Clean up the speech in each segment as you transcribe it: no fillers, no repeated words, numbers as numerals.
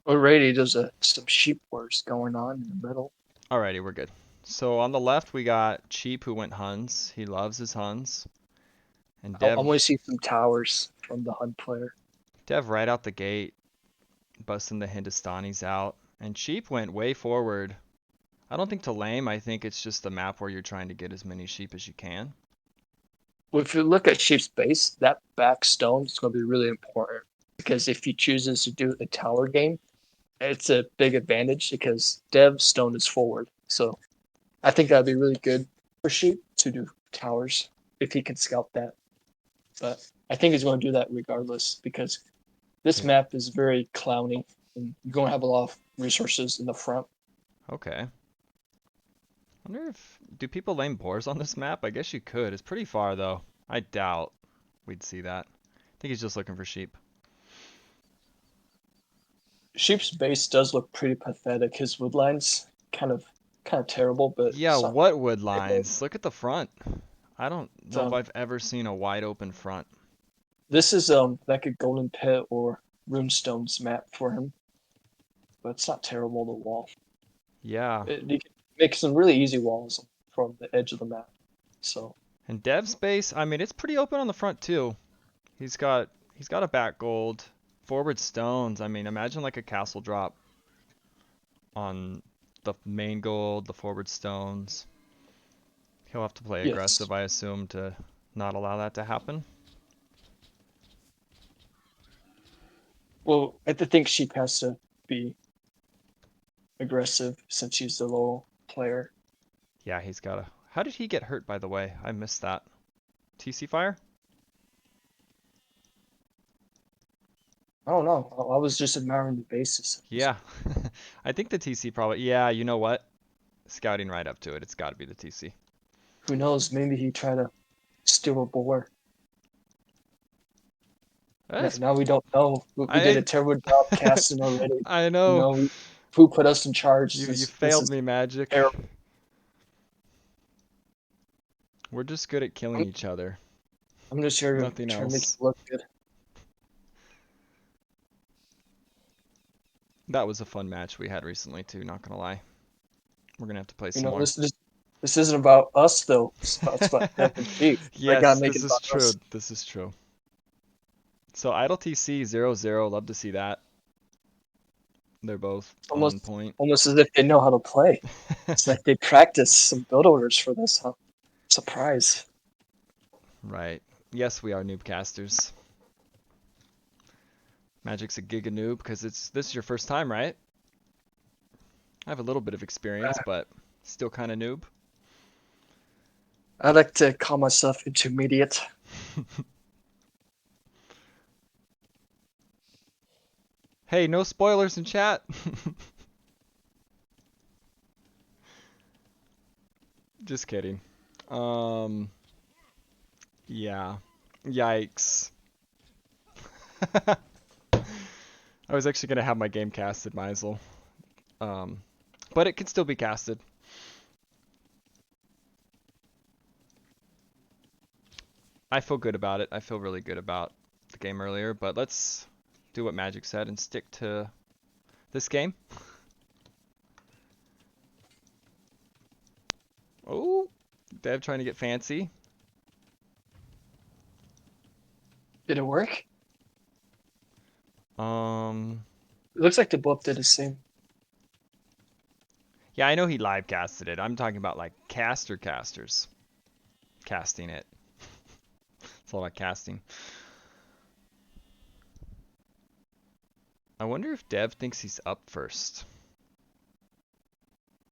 Already there's some sheep wars going on in the middle. Alrighty, we're good. So on the left we got Cheap who went Huns. He loves his Huns. And I want to Dev see some towers from the Hun player. Dev right out the gate, busting the Hindustanis out. And Cheap went way forward. I don't think to lame, I think it's just the map where you're trying to get as many sheep as you can. Well, if you look at sheep's base, that back stone is going to be really important because if he chooses to do a tower game, it's a big advantage because Dev's stone is forward. So I think that'd be really good for sheep to do towers if he can scout that. But I think he's going to do that regardless because this Yeah. map is very clowny and you're going to have a lot of resources in the front. Okay. Wonder if do people lane boars on this map? I guess you could. It's pretty far though. I doubt we'd see that. I think he's just looking for sheep. Sheep's base does look pretty pathetic. His wood lines kind of terrible, but Yeah, it's not what wood that bad. lines? Look at the front. I don't know if So I've ever seen a wide open front. this is like a golden pit or runestones map for him, but it's not terrible to wall. Yeah. You can make some really easy walls from the edge of the map. So And dev space, I mean it's pretty open on the front too. He's got a back gold. Forward stones. I mean, imagine like a castle drop on the main gold, the forward stones. He'll have to play yes, aggressive, I assume, to not allow that to happen. well I think sheep has to be aggressive since he's the low player. Yeah, he's got a. How did he get hurt, by the way? I missed that. TC fire? I don't know. I was just admiring the bases. Yeah. I think the TC probably. Yeah, you know what? Scouting right up to it. It's got to be the TC. Who knows? Maybe he tried to steal a boar. That's, Now we don't know. We did a I terrible job casting already. I You know. know, who put us in charge? You This failed is me, Magic. terrible. We're just good at killing I'm, each other. I'm just here to Nothing try to make it else. look good. That was a fun match we had recently too, not gonna lie. We're gonna have to play You some know, more. this isn't about us though. It's about Dev and Chief. I gotta Yes, make it this is about true. us. This is true. So Idle TC 0-0, love to see that. They're both on Almost, point. almost as if they know how to play. It's like they practice some build orders for this. Huh? Surprise. Right. Yes, we are noobcasters. Magic's a giga noob because this is your first time, right? I have a little bit of experience, but still kind of noob. I like to call myself intermediate. Hey, no spoilers in chat. Just kidding. Um, yeah. Yikes. I was actually gonna have my game casted, Meisel. Um, but it can still be casted. I feel good about it. I feel really good about the game earlier, but let's do what Magic said and stick to this game. Oh, Dev trying to get fancy. Did it work? Um, It looks like they both did the same. yeah, I know he live casted it. I'm talking about like casters casting it. It's all about casting. I wonder if Dev thinks he's up first.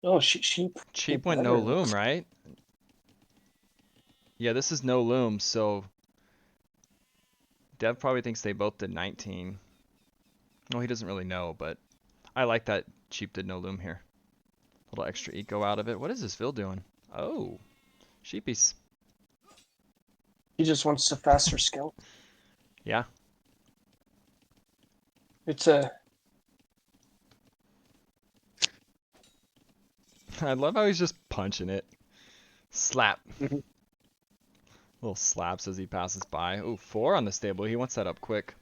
Oh, she Cheap did went no better. loom, right? Yeah, this is no loom, so Dev probably thinks they both did 19. Well, he doesn't really know, but I like that Cheap did no loom here. A little extra eco out of it. What is this Phil doing? Oh, sheepies. He just wants a faster skill. Yeah. It's a I love how he's just punching it. Slap. mhm. Little slaps as he passes by. Ooh, 4 on the stable. He wants that up quick.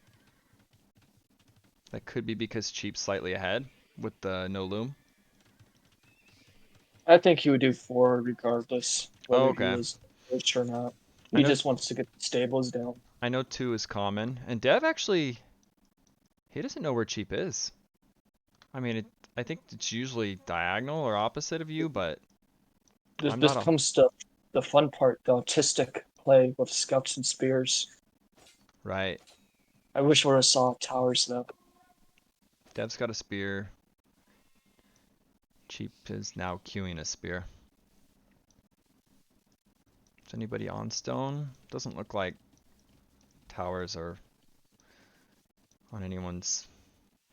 That could be because Cheap's slightly ahead with the no loom. I think he would do 4 regardless, Oh, whether he okay. was rich or not. I He know just wants to get the stables down. I know 2 is common. And Dev actually, he doesn't know where Cheap is. I mean, I think it's usually diagonal or opposite of you, but I'm This not a... comes to the fun part, the autistic play with scouts and spears. Right. I wish we would have saw towers though. Dev's got a spear. Cheap is now queuing a spear. Is anybody on stone? Doesn't look like towers are on anyone's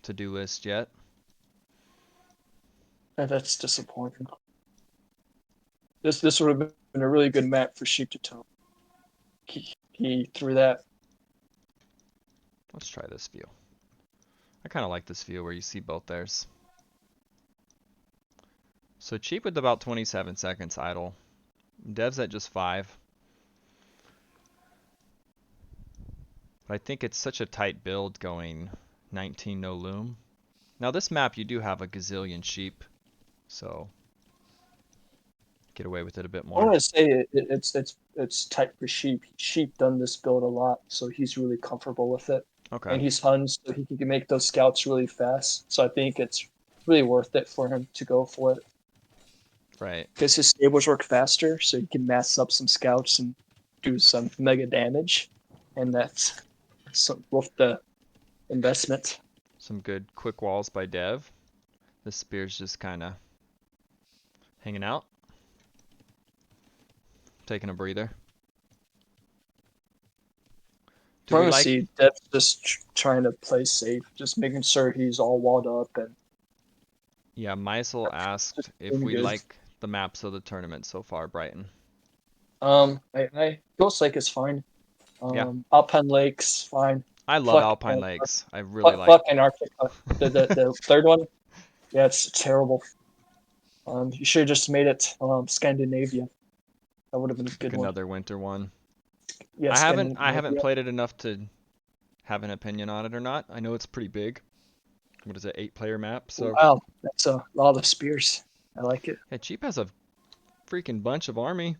to-do list yet. And that's disappointing. This would have been a really good map for sheep to toe. He threw that. Let's try this view. I kind of like this view where you see both theirs. So Cheap with about 27 seconds idle. Dev's at just 5. But I think it's such a tight build going 19 no loom. Now this map you do have a gazillion sheep, so get away with it a bit I more. want to say it's tight for sheep. Sheep done this build a lot, so he's really comfortable with it. Okay. And he's Huns, so he can make those scouts really fast. So I think it's really worth it for him to go for it. Right. Because his stables work faster, so he can mass up some scouts and do some mega damage. And that's worth the investment. Some good quick walls by Dev. This spear's just kind of hanging out. Taking a breather. Do we like... Pharmacy, Dev's just trying to play safe, just making sure he's all walled up and Yeah, Meisel just asked if doing we good. like the maps of the tournament so far, Brighton. I Ghost Lake is fine. Yeah, Alpine Lake's fine. I love Fuck, Alpine Lakes. I really like... fuck Antarctica. The third one, yeah, it's terrible. You should have just made it Scandinavia. That would have been a good one. Another winter one. Yeah, I haven't Scandinavia. played it enough to have an opinion on it or not. I know it's pretty big. What is it, 8-player map? So Wow, that's a lot of spears. I like it. yeah, Cheap has a freaking bunch of army,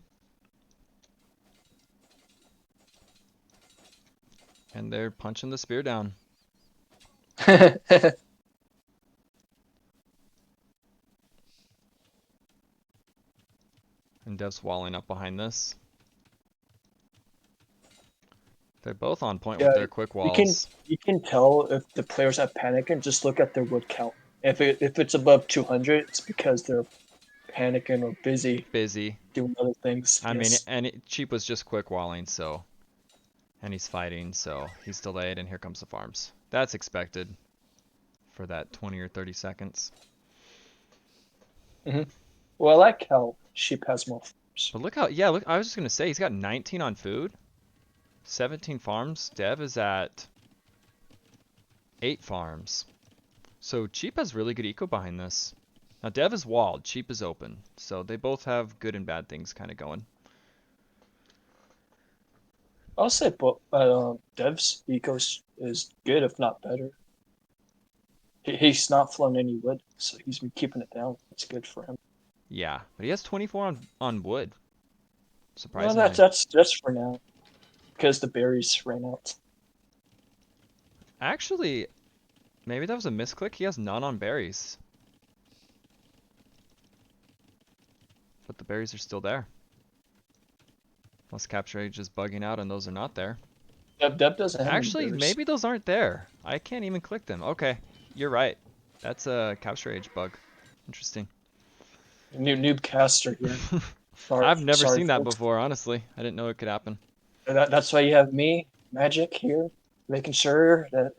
and they're punching the spear down. And Dev's walling up behind this. They're both on point with Yeah, their quick you can walls. you can tell if the players are panicking. Just look at their wood count. If it's above 200, it's because they're panicking or busy Busy. doing other things. I mean, Yes. and Cheap was just quick walling, so... And he's fighting, so he's delayed, and here comes the farms. That's expected for that 20 or 30 seconds. Hmm. Well, I like how sheep has more farms. But look how... Yeah, look, I was just going to say, he's got 19 on food. 17 farms. Dev is at 8 farms. So Cheap has really good eco behind this. Now Dev is walled, Cheap is open. So they both have good and bad things kind of going. I'll say, but Dev's ecos is good, if not better. He's not flown any wood, so he's been keeping it down. It's good for him. Yeah, but he has 24 on wood. Well, Surprisingly. that's for now, because the berries ran out. Actually, maybe that was a misclick. He has none on berries. But the berries are still there. Unless capture age is bugging out and those are not there. Dev doesn't have any Actually, berries. maybe those aren't there. I can't even click them. Okay, you're right. That's a capture age bug. Interesting. New noob caster here. I've never Sorry, seen that folks. before, honestly. I didn't know it could happen. That's why you have me, Magic, here, making sure that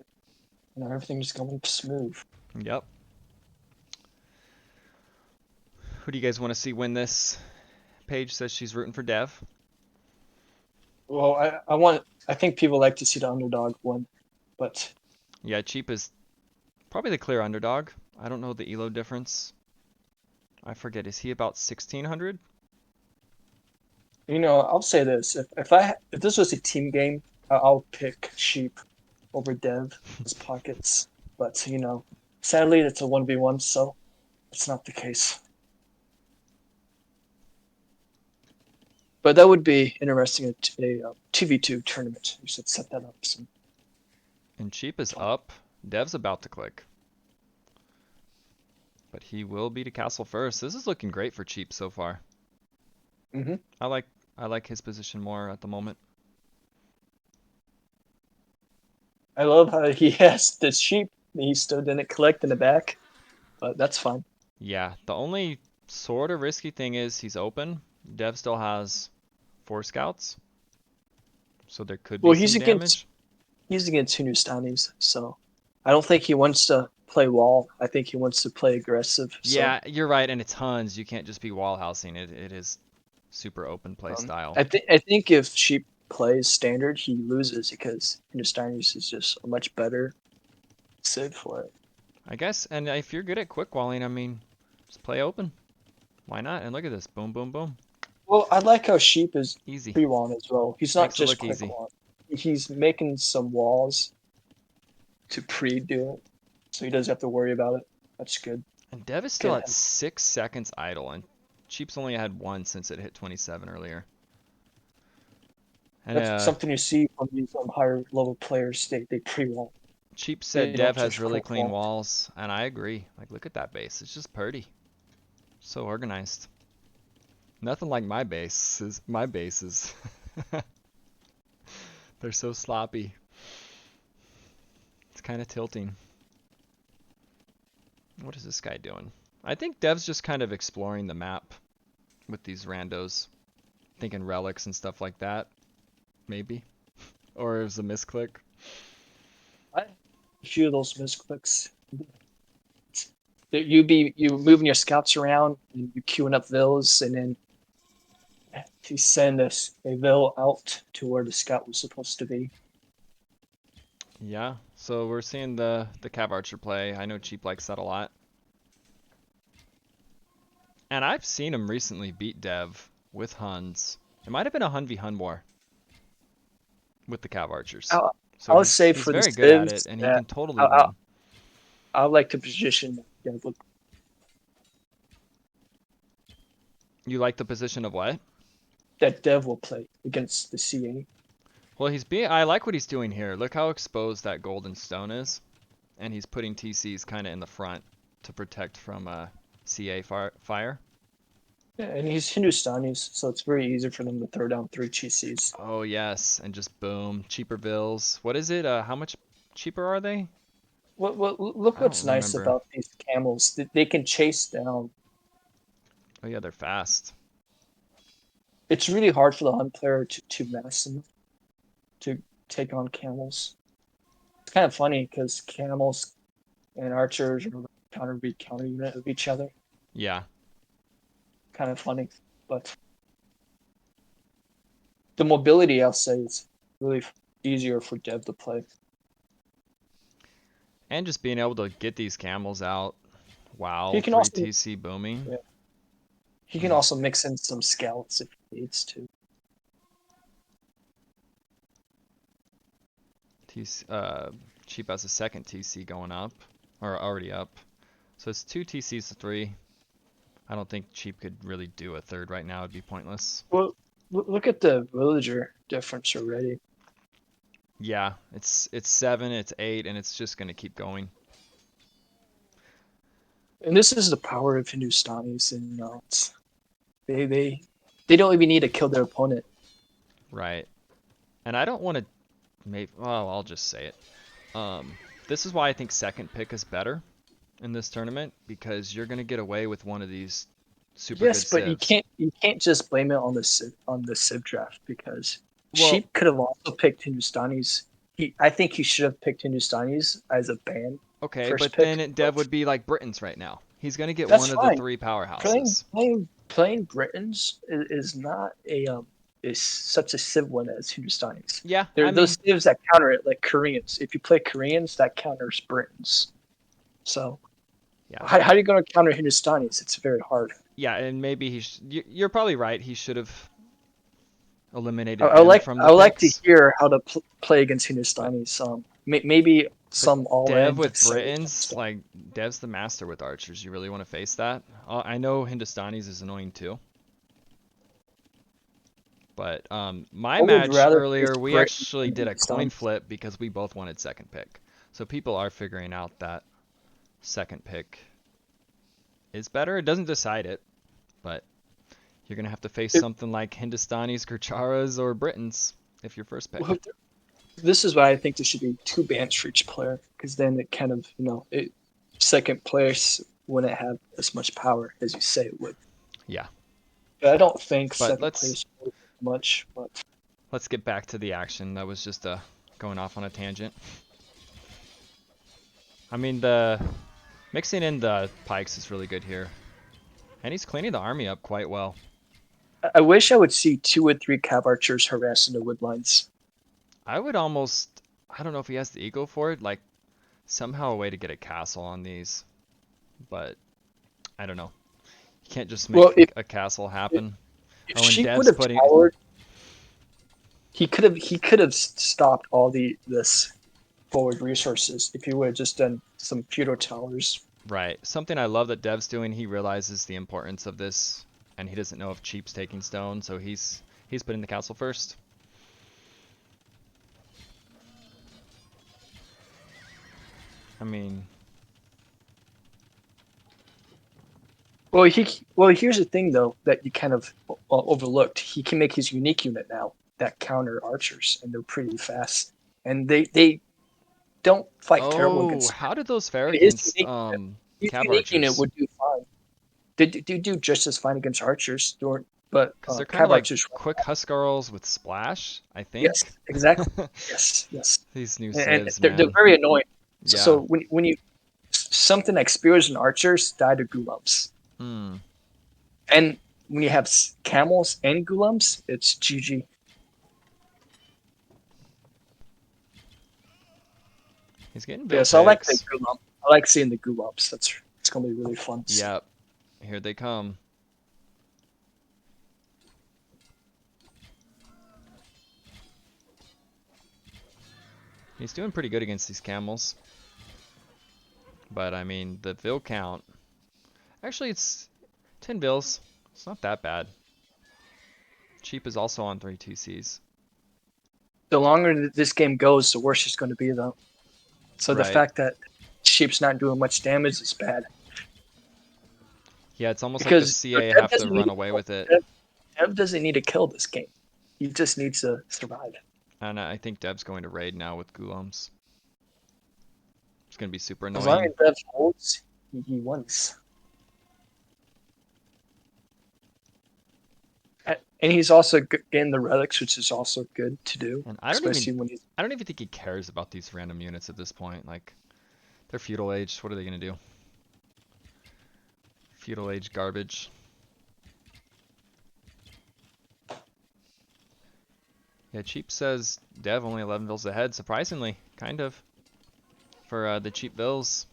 everything's going smooth. Yep. Who do you guys want to see win this? Paige says she's rooting for Dev. Well, I think people like to see the underdog win, but Yeah, Cheap is probably the clear underdog. I don't know the elo difference. I forget. Is he about 1600? I'll say this: if this was a team game, I'll pick sheep over Dev. His pockets. But sadly, it's a 1v1, so it's not the case. But that would be interesting, a 2v2 tournament. You should set that up some And Cheap is time. up. Dev's about to click. But he will be to castle first. This is looking great for Cheap so far. Mm-hmm. I like his position more at the moment. I love how he has the sheep. He still didn't collect in the back, but that's fine. Yeah, the only sort of risky thing is he's open. Dev still has 4 scouts, so there could be Well, some damage. he's against Hindustanis, so I don't think he wants to play wall. I think he wants to play aggressive. So Yeah, you're right, and it's Huns. You can't just be wall housing. It is super open play um, style. I think if sheep plays standard, he loses because Hindustanis is just a much better civ for it. I guess, and if you're good at quick walling, I mean, just play open. Why not? And look at this. Boom, boom, boom. Well, I like how sheep is Easy. pre-wall as well. He's not Makes it just look quick easy. wall. He's making some walls to pre-do it, so he doesn't have to worry about it. That's good. And Dev is Get still at ahead. 6 seconds idle, and Cheap's only had 1 since it hit 27 earlier. And That's something you see from these higher level players. They pre-wall. Cheap They said Dev don't has just really quick clean wall. walls, and I agree. Like, look at that base. It's just pretty. So organized. Nothing like my bases. My bases. They're so sloppy. It's kind of tilting. What is this guy doing? I think Dev's just kind of exploring the map with these randos. Thinking relics and stuff like that. Maybe. Or it was a misclick. A few of those misclicks. You moving your scouts around and you queuing up vills, and then you send a vill out to where the scout was supposed to be. Yeah, so we're seeing the Cav Archer play. I know Cheap likes that a lot. And I've seen him recently beat Dev with Huns. It might have been a Hun v Hun war with the Cav Archers. I'll, So I'll say he's for the very good at it, civs and he that can totally I, I, win. I like to position Dev look. You like the position of what? That Dev will play against the CA. Well, I like what he's doing here. Look how exposed that golden stone is. And he's putting TCs kind of in the front to protect from CA fire. Yeah, and he's Hindustanis, so it's very easy for them to throw down 3 GCs. Oh, yes. And just boom. Cheaper bills. What is it? How much cheaper are they? Look I don't what's nice remember. about these camels. They can chase down. Oh, yeah, they're fast. It's really hard for the hunt player to mass them, to take on camels. It's kind of funny because camels and archers are counter unit of each other. Yeah. Kind of funny, but the mobility, I'll say, is really easier for Dev to play. And just being able to get these camels out. He Wow, can 3 also TC booming. yeah, he can Mm. also mix in some scouts if he needs to. TC, Cheap has a second TC going up, or already up. So it's 2 TCs to 3. I don't think Cheap could really do a third right now. It'd be pointless. Well, look at the villager difference already. Yeah, it's 7, it's 8, and it's just gonna keep going. And this is the power of Hindustanis, and they they they don't even need to kill their opponent. Right. And I don't want to well, I'll just say it. This is why I think second pick is better in this tournament because you're gonna get away with one of these super good Yes, but you civs. can't just blame it on the civ draft because Well, Sheep could have also picked Hindustanis. I think he should have picked Hindustanis as a ban okay, first but pick. then But Dev would be like Britons right now. He's gonna get that's one of the fine. 3 Playing powerhouses. playing playing Britons is not is such a civ one as Hindustanis. Yeah, There I are those mean, civs that counter it like Koreans. If you play Koreans, that counters Britons. So yeah, how are you going to counter Hindustanis? It's very hard. yeah, and maybe you're probably right. He should have eliminated I them from the like to picks. hear how to play against Hindustanis. Maybe But some all Dev in to with send it to Britons, like Dev's the master with archers. You really want to face that? I know Hindustanis is annoying too. But my I would match rather face earlier, we Britain actually than did a coin Hindustan. flip because we both wanted second pick. So people are figuring out that second pick is better. It doesn't decide it, but you're gonna have to face It, something like Hindustanis, Gurcharas, or Britons if you're first pick. well, this is why I think there should be two bans for each player, because then it kind of, second place wouldn't have as much power as you say it would. Yeah, But I don't think but second let's place would much. But let's get back to the action. That was just going off on a tangent. I mean, the mixing in the pikes is really good here, and he's cleaning the army up quite well. I wish I would see 2 or 3 cav archers harassing the woodlines. I would almost, I don't know if he has the ego for it, like somehow a way to get a castle on these, but I don't know. You can't just Well, make a castle happen. if Oh, and Sheik would Dev's have putting, towered, he could have stopped all this forward resources if he would have just done some feudal towers. right, something I love that Dev's doing. He realizes the importance of this, and he doesn't know if Cheap's taking stone, so he's putting the castle first. I mean, Well, here's the thing though that you kind of overlooked. He can make his unique unit now that counter archers, and they're pretty fast, and they don't fight terrible oh, against. how did those fare And against his cav unique unit archers? would do fine. They do just as fine against archers, but Because they're kind of cav like archers. quick Huskarls with splash, I Yes, think. exactly. Yes, yes, These new and civs, they're man. very annoying. So Yeah. when you something like spears and archers die to gulums, Hmm. and when you have camels and gulums, it's GG. He's getting Yeah, built so I like the picks. gulum. I like seeing the gulums. It's gonna be really fun to see. Yep. Here they come. He's doing pretty good against these camels. But I mean, the Vil count. Actually, it's 10 Vils. It's not that bad. Cheap is also on 3 TCs. The longer this game goes, the worse it's going to be, though. So the Right. fact that sheep's not doing much damage is bad Yeah, it's almost like the because CA Dev have to doesn't run need away with it. Dev doesn't need to kill this game. He just needs to survive. And I think Dev's going to raid now with Gulums. It's going to be super As long annoying. as Dev holds, he wins. And he's also getting the relics, which is also good to do, And especially when he's. I don't even think he cares about these random units at this point. Like, they're feudal age. What are they going to do? Feudal age garbage. Yeah, Cheap says Dev only 11 Vils ahead, surprisingly, kind of, for the cheap Vils.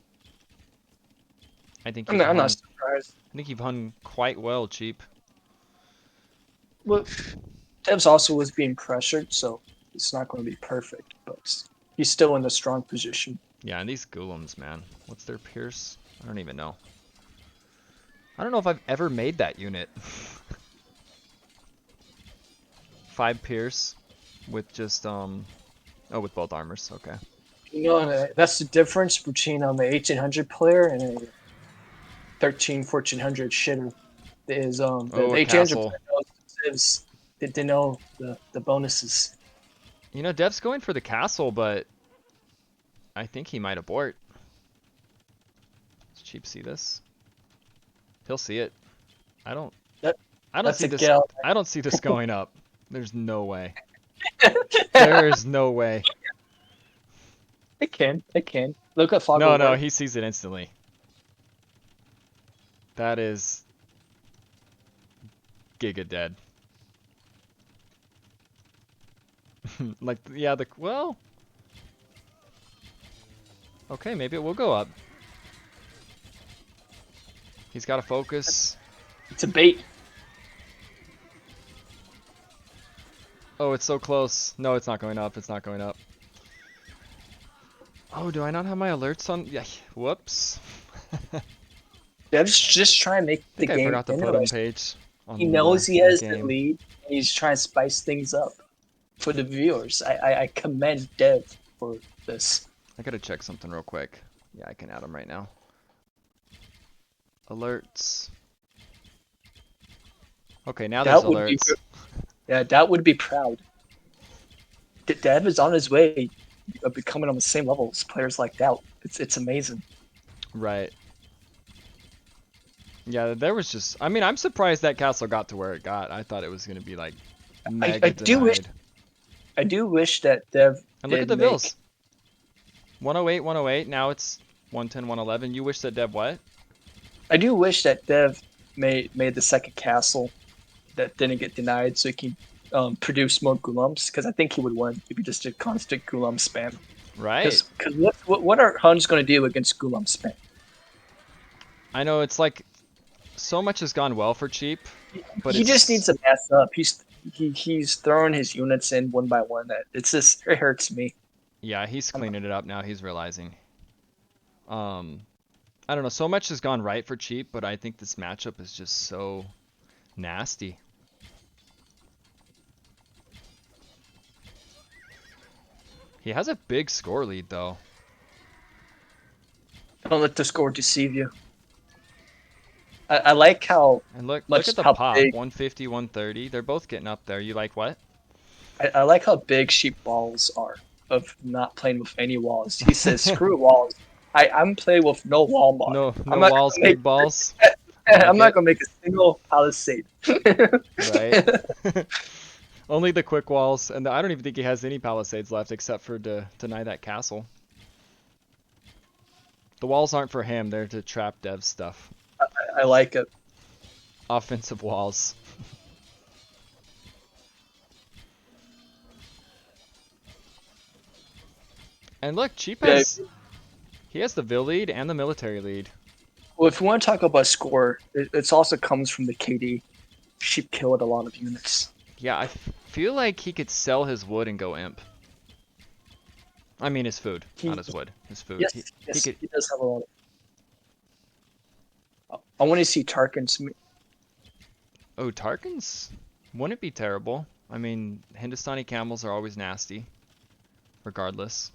I think I'm not surprised. you've hung quite well, Cheap. Well, Dev's also was being pressured, so it's not going to be perfect, but he's still in a strong position. Yeah, and these Gulums, man. What's their Pierce? I don't even know. I don't know if I've ever made that unit. 5 Pierce with just, oh, with both armors, okay. That's the difference between the 1800 player and a 1400 shitter. Is Oh, the a 1800 castle. player knows the civs, they know the bonuses. You know, Dev's going for the castle, but I think he might abort. Does Cheap see this? He'll see it. I don't That I don't that's see a this gal. I don't see this going up. There's no way. There's no way. It can. It can. Look at No, Foggle no, work. he sees it instantly. That is giga dead. Like, yeah, well, okay, maybe it will go up. He's got to focus. It's a bait. Oh, it's so close. No, it's not going up. It's not going up. Oh, do I not have my alerts on? Yeah, whoops. I Dev's just trying to make the think I game forgot to put him interesting. page He on knows he has the mid-game. lead, and he's trying to spice things up for the viewers. I commend Dev for this. I gotta check something real quick. Yeah, I can add him right now. Alerts. Okay, now there's That would be, alerts. yeah, that would be proud. Dev is on his way of becoming on the same level as players like that. It's amazing. Right. Yeah, there was just. I mean, I'm surprised that castle got to where it got. I thought it was gonna be like I mega do wish denied. I do wish that Dev And look at did the make. vills. 108, 108. Now it's 110, 111. You wish that Deb what? I do wish that Dev made the second castle that didn't get denied, so he can produce more Gulums. Because I think he would win if he just did constant Gulam spam. Right. Because what are Huns going to do against Gulam spam? I know it's like so much has gone well for cheap, but He just needs it's to mess up. He's throwing his units in one by one. That it's just it hurts me. yeah, he's I'm, cleaning it up now. He's realizing. I don't know. So much has gone right for cheap, but I think this matchup is just so nasty. He has a big score lead though. don't let the score deceive you. I like how And look much at the how pop. big 150, 130. They're both getting up there. You like what? I like how big sheep walls are of not playing with any walls. He says, "Screw walls. I'm playing with no wall mod. No, I'm no not walls, gonna make big balls. I I'm like not it. gonna make a single palisade." Right. Only the quick walls, and I don't even think he has any palisades left except for to deny that castle. The walls aren't for him; they're to trap dev stuff. I like it. Offensive walls. And look, Cheap Yeah. he has the Vil lead and the military lead. Well, if you want to talk about score, it also comes from the KD. Sheep killed a lot of units. Yeah, I feel like he could sell his wood and go imp. I mean his food, not He his wood. His food. Yes, He yes, could. he does have a lot. I want to see Tarkin's. Oh, Tarkins wouldn't be terrible. I mean, Hindustani camels are always nasty, regardless.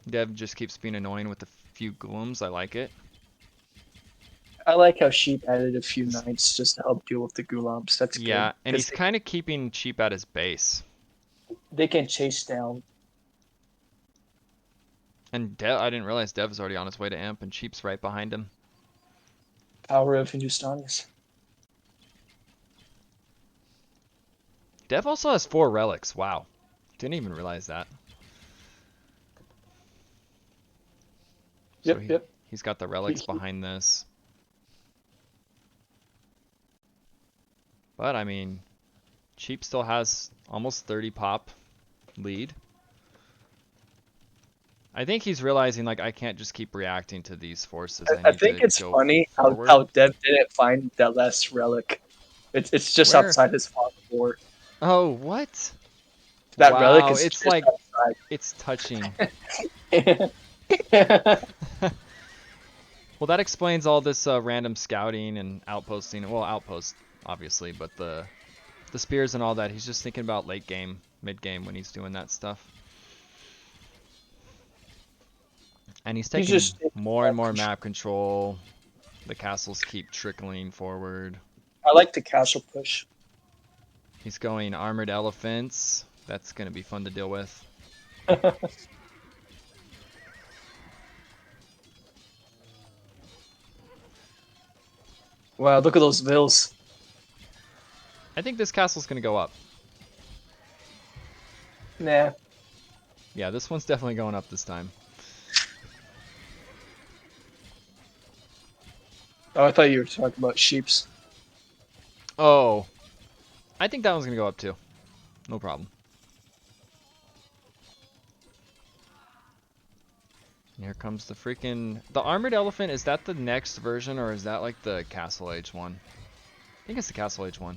Dev just keeps being annoying with a few glooms. I like it. I like how Sheep added a few 'Cause- knights just to help deal with the Gulabs. That's good yeah, and because he's kind of keeping Cheap at his base. they can chase down. And I didn't realize Dev's already on his way to imp, and Cheap's right behind him. Power of Hindustanis. Dev also has 4 relics. Wow. Didn't even realize that. So Yep, yep. he's got the He, relics he, behind this. But I mean, Cheap still has almost 30 pop lead. I think he's realizing like I can't just keep reacting to these forces. I I need think to it's go funny forward. how Dev didn't find that last relic. It's just Where? outside his farm fort. Oh, what? That relic Wow, is it's just like it's touching. outside. Well, that explains all this random scouting and outposting. Well, outpost obviously, but the spears and all that. He's just thinking about late game, mid game when he's doing that stuff. And he's He's taking just more and more map control. The castles keep trickling forward. I like the castle push. He's going armored elephants. That's going to be fun to deal with. Wow, look at those vills. I think this castle's going to go up. Nah. Yeah, this one's definitely going up this time. Oh, I thought you were talking about sheeps. Oh, I think that one's going to go up too. No problem. And here comes the freaking... The armored elephant, is that the next version or is that like the Castle Age one? I think it's the Castle Age one.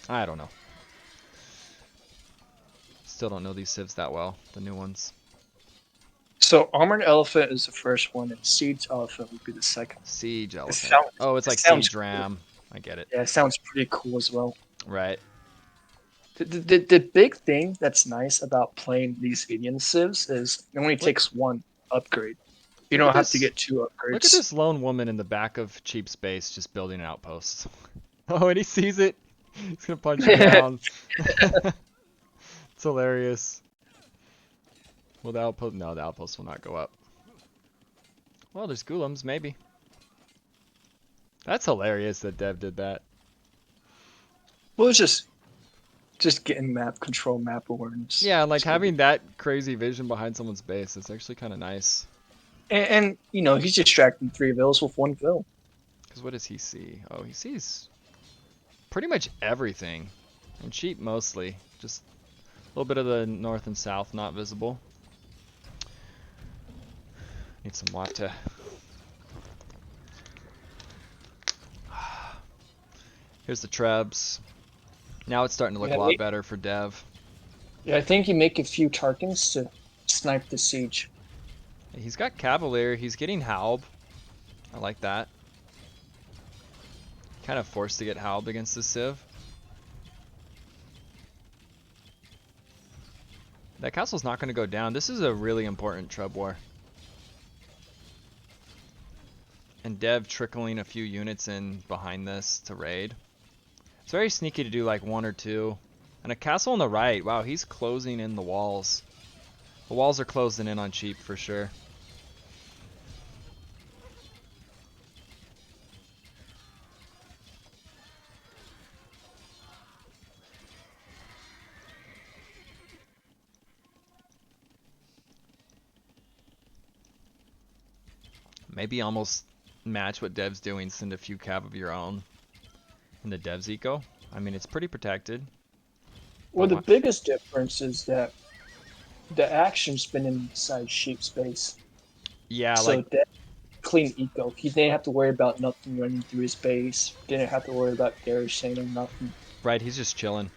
I don't know. still don't know these civs that well, the new ones. So Armored Elephant is the first one, and Siege Elephant would be the second. Siege It elephant. sounds Oh, it's it like sounds siege cool. ram. I get it. Yeah, it sounds pretty cool as well. Right. The big thing that's nice about playing these Indian civs is it only Look takes one upgrade. You look at don't have to this. get two Look at upgrades. this lone woman in the back of cheap space just building an outpost. Oh, and he sees it. He's gonna punch her down. It's hilarious. Will the outpost? No, the outpost will not go up. Well, there's golems, maybe. That's hilarious that Dev did that. Well, it's just getting map control, map awareness. Yeah, like It's gonna be, having that crazy vision behind someone's base is actually kind of nice. and you know he's distracting three vills with one vill. Because what does he see? Oh, he sees pretty much everything. And cheap mostly. Just a little bit of the north and south not visible. Need some water. Here's the trebs. Now it's starting to look a Yeah, lot better for Dev. yeah. I think you make a few Tarkins to snipe the siege. He's got Cavalier. He's getting Halb. I like that. Kind of forced to get Halb against the Civ. That castle's not going to go down. This is a really important Treb war. And Dev trickling a few units in behind this to raid. It's very sneaky to do like one or two. And a castle on the right. Wow, he's closing in the walls. The walls are closing in on cheap for sure. Maybe almost match what Dev's doing, send a few cav of your own in the Dev's eco. I mean, it's pretty protected. Well, But the biggest difference is that the action's been inside sheep space, yeah, so like, that clean eco. He didn't have to worry about nothing running through his base. Didn't have to worry about garrison or nothing. right, he's just chilling.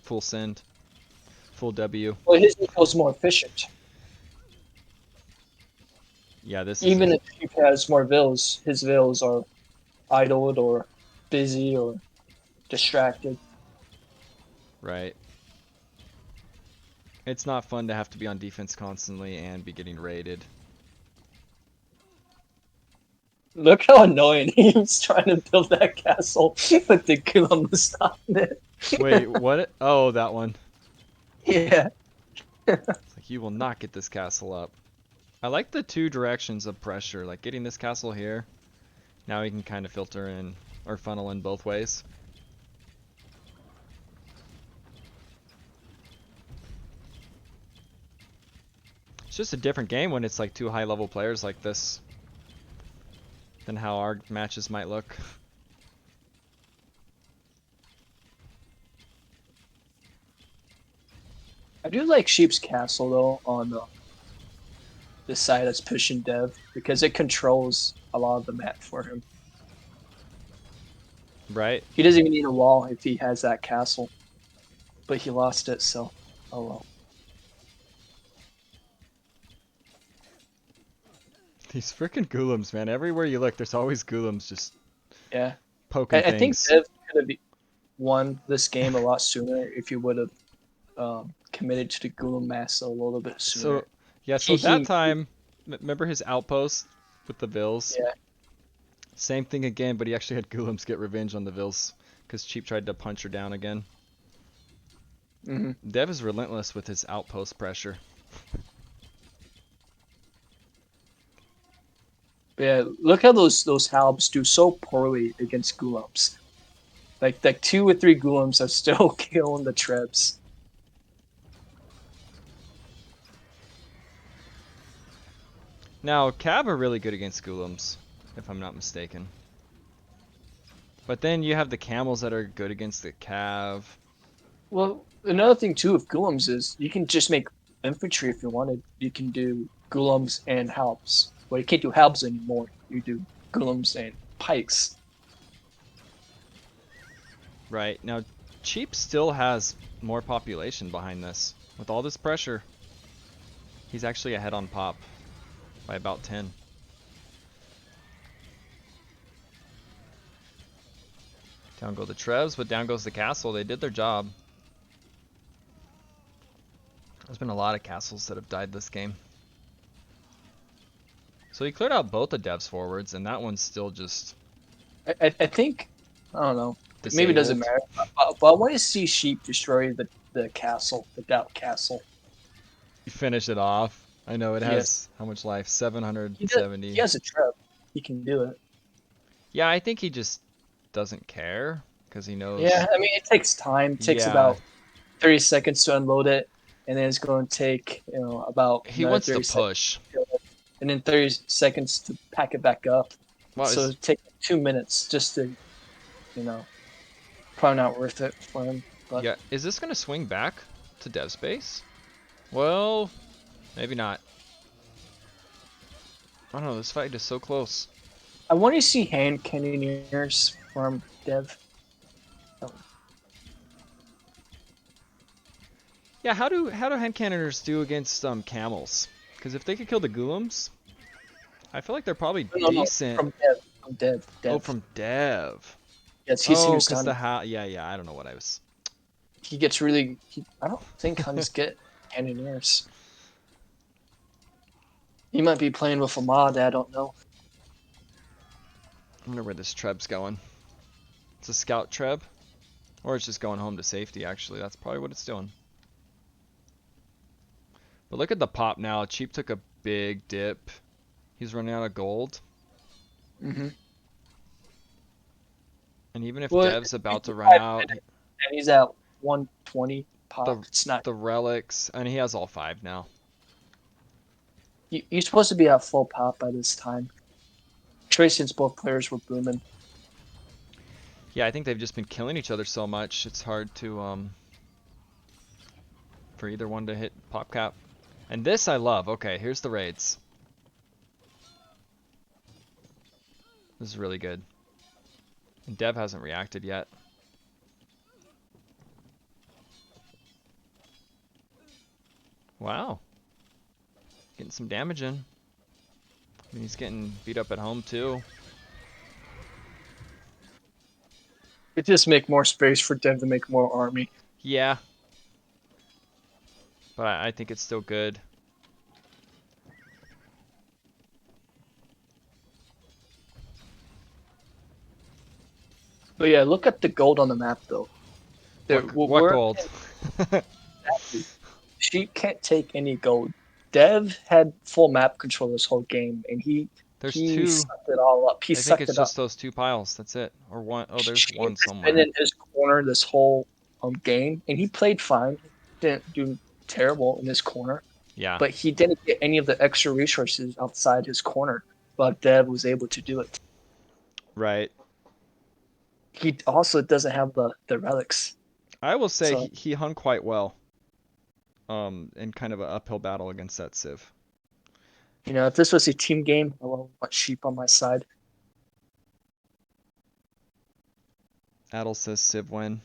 Full send, full W. Well, his eco's more efficient. Yeah, this is Even if he has more vills, his vills are idled or busy or distracted. right. It's not fun to have to be on defense constantly and be getting raided. Look how annoying he was trying to build that castle with the Gulam was stopping it. Wait, what? Oh, that one. Yeah. It's like, you will not get this castle up. I like the two directions of pressure, like getting this castle here. Now he can kind of filter in, or funnel in both ways. It's just a different game when it's like two high level players like this than how our matches might look. I do like Sheep's Castle though on the side that's pushing Dev because it controls a lot of the map for him. Right? He doesn't even need a wall if he has that castle, but he lost it, so oh well. These freaking golems, man. Everywhere you look, there's always golems just Yeah, poking I think things. Dev could have won this game a lot sooner if he would have committed to the Gulam Massa a little bit So, sooner. yeah, so that He time, remember his outpost with the Vills? yeah. Same thing again, but he actually had golems get revenge on the Vills because Cheap tried to punch her down again. Mm-hmm. Dev is relentless with his outpost pressure. Yeah, look how those halbs do so poorly against Gulams. Like 2 or 3 Gulams are still killing the Trebs. Now, Cav are really good against golems, if I'm not mistaken. But then you have the camels that are good against the Cav. Well, another thing too with Gulams is you can just make infantry if you wanted. You can do Gulams and halbs. Well, you can't do halbs anymore. You do Gulams and pikes. Right, now Cheap still has more population behind this. With all this pressure, he's actually ahead on pop by about 10. Down go the Trevs, but down goes the castle. They did their job. There's been a lot of castles that have died this game. So he cleared out both the devs forwards, and that one's still just I think, I don't know. Maybe it doesn't disabled. matter. But I want to see Sheep destroy the castle, the Doubt Castle. You finish it off. I know it Yes, has how much life? he does. 770. He has a trap. He can do it. Yeah, I think he just doesn't care because he Yeah, knows. I mean, it takes time. It takes Yeah, about 30 seconds to unload it, and then it's going to take about he another wants to 30 seconds, push. to kill it, and then 30 seconds to pack it back up. Well, So is it takes 2 minutes just to you know probably not worth it for him. But yeah, is this gonna swing back to dev space? Well, maybe not. I don't know. This fight is so close. I want to see hand cannoneers from Dev. Oh, Yeah, how do hand cannoners do against camels? Because if they could kill the golems, I feel like they're probably no, decent. from Dev, from Dev, Oh, Dev. from dev. Yes, he's Oh, used because honey. the how? Yeah. I don't know what I was. He gets really. I don't think Huns get cannoneers. He might be playing with a mod. I don't know. I wonder where this treb's going. It's a scout treb, or it's just going home to safety. Actually, that's probably what it's doing. But look at the pop now. Cheap took a big dip. He's running out of gold. Mm-hmm. And even if Well, Dev's about to run 55 out, minutes, and he's at 120 pop. the It's not. the relics, and he has all 5 now. You're supposed to be at full pop by this time. Especially since both players were booming. Yeah, I think they've just been killing each other so much. It's hard to for either one to hit pop cap. And this I love. Okay, here's the raids. This is really good. And Dev hasn't reacted yet. Wow. Getting some damage in. I mean, he's getting beat up at home too. It just make more space for Dev to make more army. Yeah. But I think it's still good. But yeah, look at the gold on the map though. What gold? Exactly. She can't take any gold. Dev had full map control this whole game, and There's he 2. sucked it all up. He I think sucked it's it up. just those 2 piles. That's it. Or one. Oh, there's She one has been somewhere. in his corner this whole game, and he played fine. Didn't do terrible in his corner, Yeah. but he didn't get any of the extra resources outside his corner. But Dev was able to do it. Right. He also doesn't have the relics. I will say So he hung quite well. In kind of an uphill battle against that Civ. if this was a team game, I would want Sheep on my side. Adel says Civ win.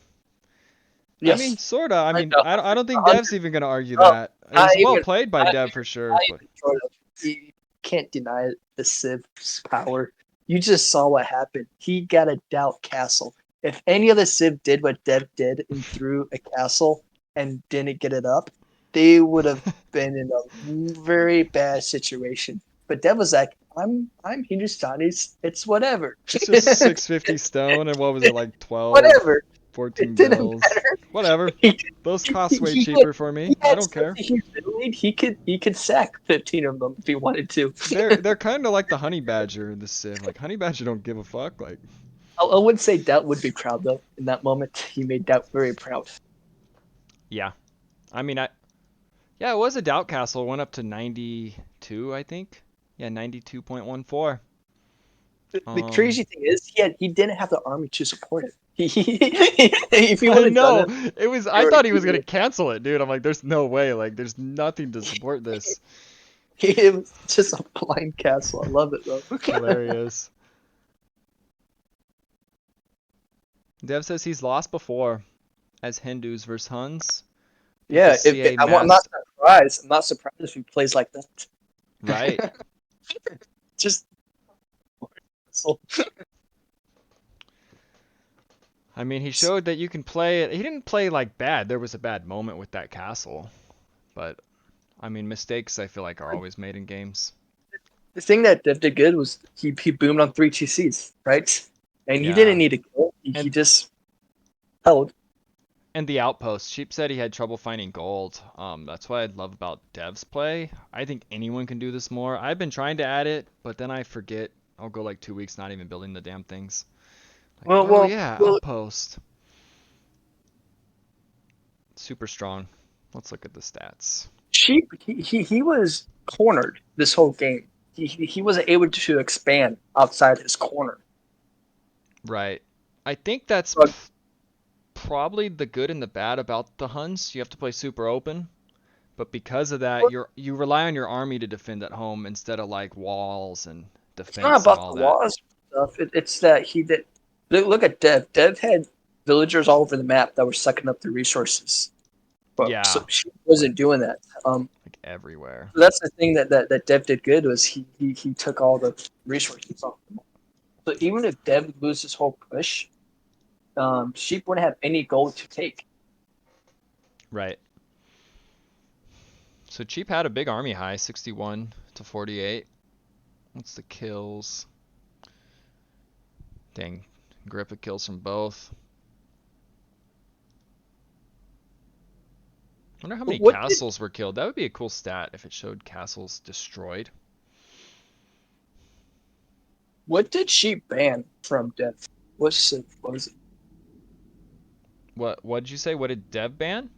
I mean, Yes, sorta. I I mean, know. I don't think Dev's even gonna argue Oh, that. It not was well even, played by not Dev even, for sure, not but even sort of. You can't deny the Civ's power. You just saw what happened. He got a doubt castle. If any other Civ did what Dev did and threw a castle and didn't get it up, they would have been in a very bad situation. But Dev was like, I'm Hindustanis. It's whatever. it's just 650 stone and what was it like 12, Whatever. It 14 didn't bills. matter. Whatever. He, Those he, cost way he, cheaper for he me. I had don't such care. a huge middle lead. He could sack 15 of them if he wanted to. They're kind of like the honey badger in the Civ. Like honey badger don't give a fuck. Like I would say Doubt would be proud though. In that moment, he made Doubt very proud. yeah. I mean, yeah, it was a doubt castle. It went up to 92, I think. Yeah, 92.14. The Um, crazy thing is, he didn't have the army to support it. If he would I have done know. it, It was. they I were thought he was gonna cancel it, dude. I'm like, there's no way. Like, there's nothing to support this. it was just a blind castle. I love it though. Hilarious. Dev says he's lost before as Hindus versus Huns, Get the Yeah, CA I'm not masked. surprised. I'm not surprised if he plays like Right. that. Just so I mean, he showed that you can play it. He didn't play like bad. There was a bad moment with that castle, but I mean, mistakes I feel like are always made in games. the thing that Dev did good was he boomed on three TCs, right? And he didn't Yeah. need to kill. He And just held. and the outpost. Sheep said he had trouble finding gold. That's what I love about Dev's play. I think anyone can do this more. I've been trying to add it, but then I forget. I'll go like 2 weeks not even building the damn things. Like, Well, oh well, yeah, well. outpost. Super strong. Let's look at the stats. Sheep. He was cornered this whole game. He wasn't able to expand outside his corner. Right. I think that's But probably the good and the bad about the Huns. You have to play super open, but because of that, you rely on your army to defend at home instead of like walls and it's not defense and about all the that. laws stuff. It's that he did. Look at Dev. Dev had villagers all over the map that were sucking up the resources. But so Yeah, she wasn't doing that. like everywhere. So that's the thing that Dev did good was he took all the resources off. So even if Dev would lose his whole push, Sheep wouldn't have any gold to take. Right. So Cheap had a big army high, 61 to 48. What's the kills? Dang, Grippa kills from both. Wonder how many But castles were killed. That would be a cool stat if it showed castles destroyed. what did Sheep ban from Dev? What was it? What did you say? What did Dev ban?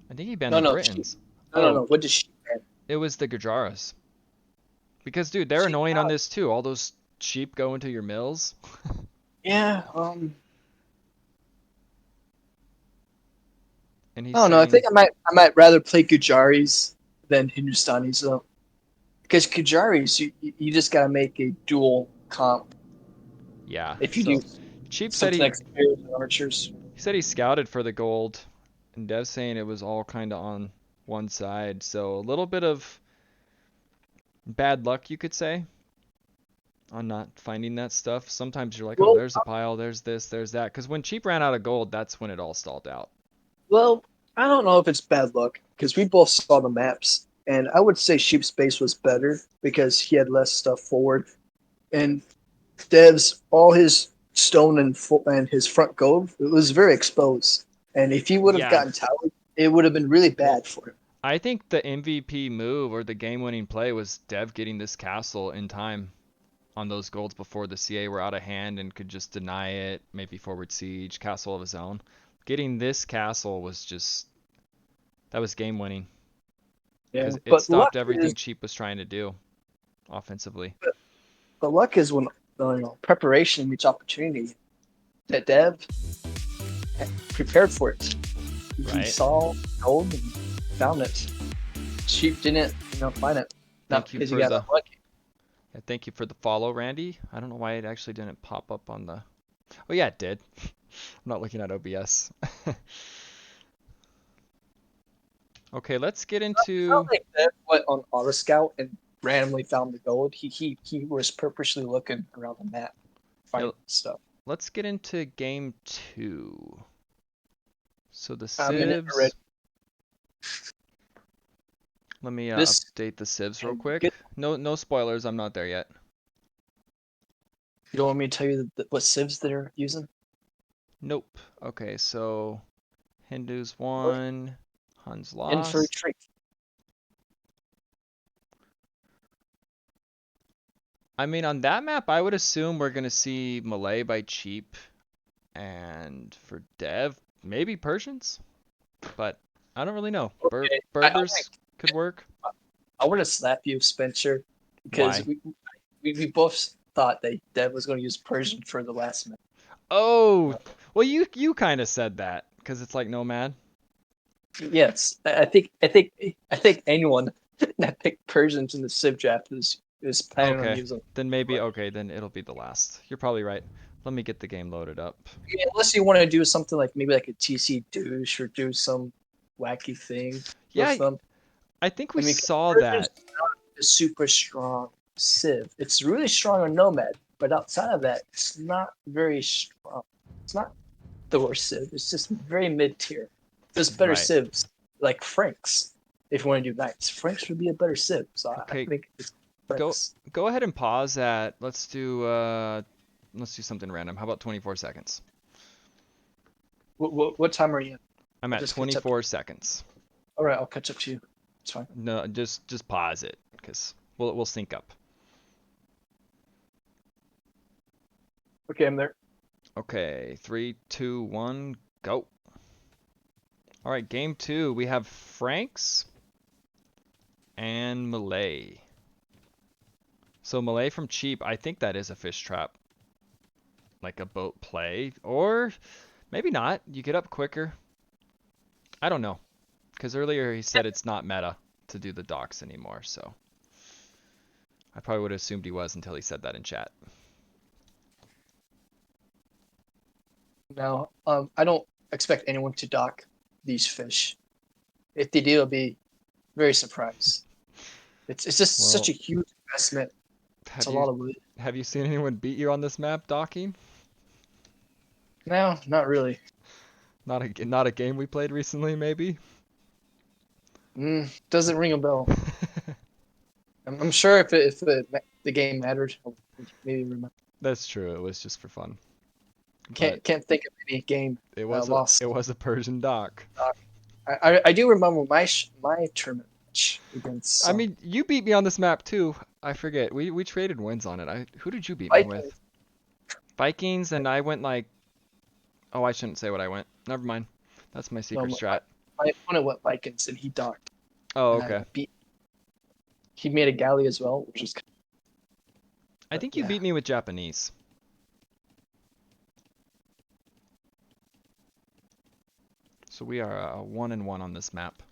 I think he banned No, the no, Sheep. Britons. No. Oh, What did Sheep ban? it was the Gujaras. Because dude, they're Sheep. annoying on this too. All those sheep go into your mills. Yeah. And he's I don't know. I saying, think I might rather play Gujaris than Hindustanis though, because Gujaris you just gotta make a dual comp yeah. if you do So Cheap said something like spears and archers. he said he scouted for the gold, and Dev's saying it was all kind of on one side. So a little bit of bad luck, you could say, on not finding that stuff. Sometimes you're like, oh, Well, there's a pile, there's this, there's that. Because when Cheap ran out of gold, that's when it all stalled out. well, I don't know if it's bad luck because we both saw the maps, and I would say Sheep's base was better because he had less stuff forward, and Dev's all his stone and his front gold it was very exposed, and if he would have Yeah, gotten towered, it would have been really well, bad for him. I think the MVP move or the game-winning play was Dev getting this castle in time on those golds before the CA were out of hand and could just deny it, maybe forward siege, castle of his own. Getting this castle was just that was game winning Yeah, because it but stopped everything Cheap was trying to do offensively. luck is when preparation meets opportunity. That Dev prepared for it. He Right. saw gold and found it. Sheep didn't, find it. Not Thank you because he for got the unlucky. thank you for the follow, Randy. I don't know why it actually didn't pop up on the. Oh yeah, it did. I'm not looking at OBS. Okay, let's get It's not into like Dev went on Auto Scout and randomly found the gold. He was purposely looking around the map, yeah, finding stuff. let's get into game 2. So the I'm in it already. civs. Let me This update the civs real and quick. get. No spoilers. I'm not there yet. You don't want me to tell you what civs they're using? Nope. Okay, so Hindus Or won, Huns in for a lost. treat. I mean, on that map, I would assume we're gonna see Malay by cheap, and for Dev, maybe Persians, but I don't really know. Okay, Berbers could work. I want to slap you, Spencer, because Why? we both thought that Dev was going to use Persian for the last minute. Oh, well, you kind of said that because it's like Nomad. Yes, I think anyone that picked Persians in the Civ draft is planning on Okay, using. then maybe okay, then it'll be the last. You're probably right. Let me get the game loaded up. Yeah, unless you want to do something like maybe like a TC douche or do some wacky thing with Yeah, them. I think I we mean, saw conversion's that. not a super strong Civ. It's really strong on Nomad, but outside of that, it's not very strong. It's not the worst Civ. It's just very mid tier. There's better Right. Civs like Franks. If you want to do Knights, Franks would be a better Civ. So I Okay, think it's go Franks. go ahead and pause at let's do something random. How about 24 seconds? What time are you in? I'm I'll at just catch up. 24 seconds. All right, I'll catch up to you. It's fine. No, just pause it because we'll sync up. Okay, I'm there. Okay, 3, 2, 1, go. All right, game 2. We have Franks and Malay. So Malay from Cheap, I think that is a fish trap, like a boat play, or maybe not. You get up quicker. I don't know, because earlier he said it's not meta to do the docks anymore, so I probably would have assumed he was until he said that in chat. Now, I don't expect anyone to dock these fish. If they do, I'll be very surprised. It's just such Well, a huge investment. It's have a you lot of wood. have you seen anyone beat you on this map docking? No, not really. Not a game we played recently, maybe. Doesn't ring a bell. I'm sure the game mattered, I'll maybe remember. That's true. It was just for fun, but Can't think of any game it lost. was a Persian dock. I do remember my tournament match against I some mean, you beat me on this map too. I forget. We traded wins on it. Who did you beat me with? Vikings. Vikings, and I went like, oh, I shouldn't say what I went. Never mind. That's my secret No, strat. my opponent went Vikings and he docked, Oh, and I okay. beat. He made a galley as well, which was. I But think you yeah, beat me with Japanese. So we are 1-1 on this map.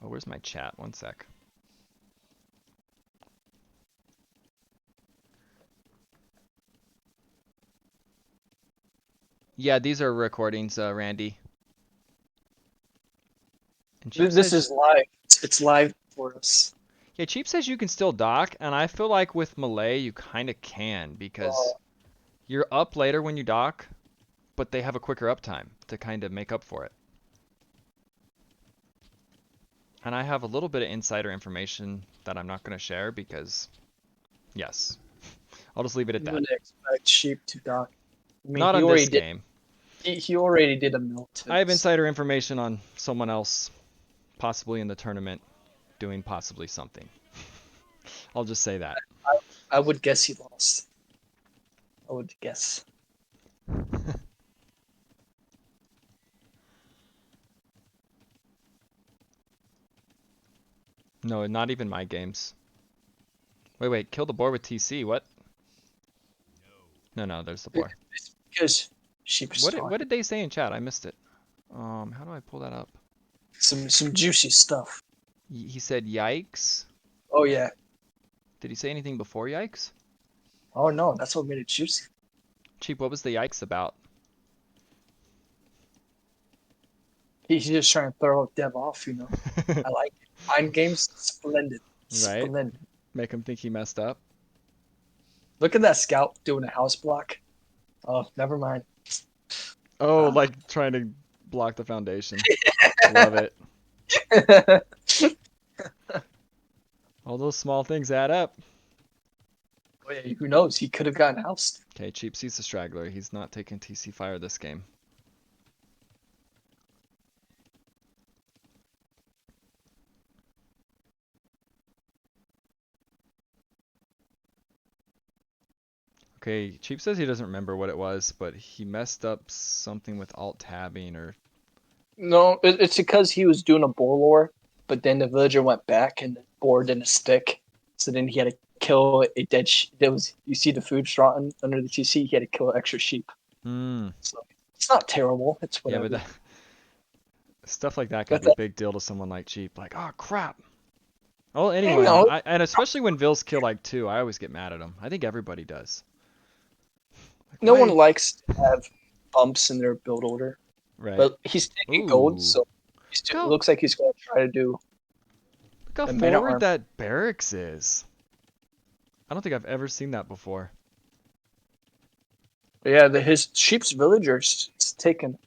Oh, where's my chat? One sec. Yeah, these are recordings, Randy. And Cheap this says, is live. It's live for us. yeah, Cheap says you can still dock, and I feel like with Malay you kind of can because Uh, you're up later when you dock, but they have a quicker uptime to kind of make up for it. And I have a little bit of insider information that I'm not going to share because, yes, I'll just leave it at you that. wouldn't expect sheep to dock. I mean, Not he on this already did. game. He already did a I have Milton's. insider information on someone else, possibly in the tournament, doing possibly something. I'll just say that. I would guess he lost. I would guess. No, not even my games. Wait, kill the boar with TC. What? No, there's the boar. It's because sheep is What talking. did they say in chat? I missed it. How do I pull that up? Some juicy stuff. He said yikes. Oh yeah. Did he say anything before yikes? Oh no, that's what made it juicy. Cheap, what was the yikes about? He's just trying to throw Dev off, you know. I like it. Mind games, splendid. Right? Splendid. Make him think he messed up. Look at that scout doing a house block. Oh, never mind. Oh, like trying to block the foundation. Love it. All those small things add up. Oh, yeah, who knows? He could have gotten housed. Okay, Cheap sees the straggler. He's not taking TC fire this game. Okay, Cheap says he doesn't remember what it was, but he messed up something with alt tabbing or No, it's because he was doing a boar lore, but then the villager went back and the boar didn't stick. So then he had to kill a dead sheep. There was, you see the food straw under the TC. He had to kill an extra sheep. Hmm. So it's not terrible. It's Yeah, whatever. but stuff like that can But be a big deal to someone like Cheap. Like, oh crap. Well, you anyway, know, and especially when Vills kill like two, I always get mad at him. I think everybody does. Like, no one why? likes to have bumps in their build order. Right. But he's taking gold, Ooh. so Look It how looks like he's going to try to do look how the man at forward arm. that barracks is. I don't think I've ever seen that before. But yeah, his sheep's villagers taking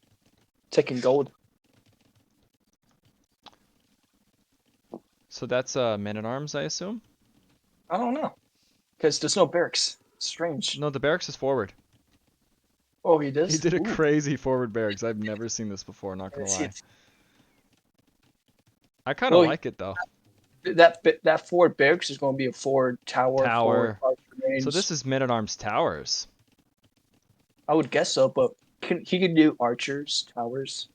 gold. So that's men-at-arms, I assume? I don't know because there's no barracks. Strange. No, the barracks is forward. Oh, he He does. did a Ooh, crazy forward barracks. I've never seen this before, not I gonna didn't see lie. it. I kind of Well, like it though. that forward barracks is going to be a forward tower, forward Tower. archer So range. this is men-at-arms towers. I would guess so, but he can do archers, towers,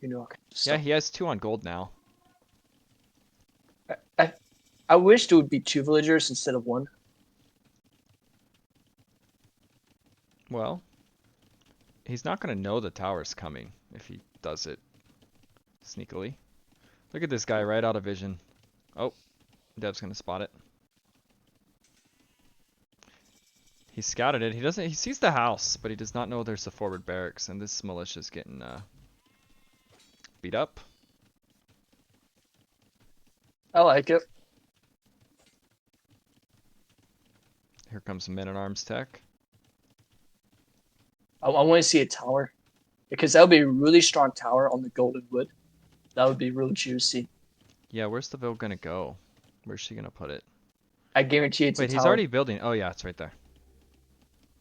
all kinds of Yeah, stuff. he has 2 on gold now. I, I, I wished it would be 2 villagers instead of 1. Well, he's not gonna know the tower's coming if he does it sneakily. Look at this guy right out of vision. Oh, Dev's gonna spot it. He scouted it. He sees the house, but he does not know there's a forward barracks, and this militia's getting beat up. I like it. Here comes men-at-arms tech. I want to see a tower because that would be a really strong tower on the golden wood. That would be really juicy. Yeah, where's the Vil gonna go? Where's she gonna put it? I guarantee it's a Wait, he's tower. already building. Oh yeah, it's right there.